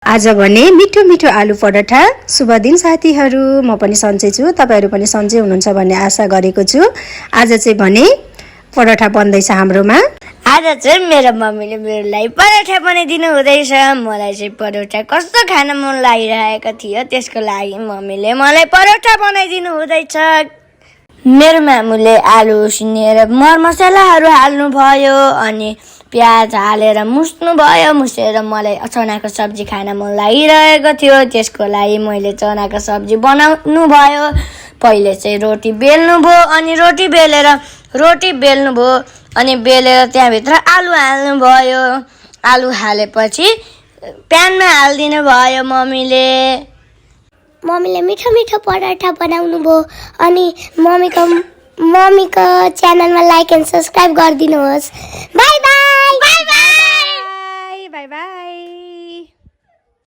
आज भने मिठो मिठो आलु पराठा। शुभ दिन साथीहरू, म पनि सन्चै छु, तपाईहरु पनि सन्चै हुनुहुन्छ भन्ने आशा गरेको छु। आज चाहिँ भने पराठा बन्दैछ हाम्रोमा। आज चाहिँ मेरो मम्मीले मेरो लागि पराठा बनाइदिनु हुँदैछ। मलाई चाहिँ पराठा कस्तो खान मन लागिरहेको थियो, त्यसको लागि मम्मीले मलाई पराठा बनाइदिनु हुँदैछ। मेरो मामुले आलु उसिनेर मरमसलाहरू हाल्नु भयो अनि प्याज हालेर मुस्नु भयो। मुसेर मलाई चनाको सब्जी खान मन लागिरहेको थियो, त्यसको लागि मैले चनाको सब्जी बनाउनु भयो। पहिले चाहिँ रोटी बेल्नु भयो अनि रोटी बेल्नु भयो अनि बेलेर त्यहाँभित्र आलु हाल्नु भयो। आलु हालेपछि प्यानमा हालिदिनु भयो मम्मीले मिठो मिठो पराठा बनाउनु भयो अनि मम्मीको च्यानलमा लाइक एन्ड सब्स्क्राइब गरिदिनुहोस्। By by.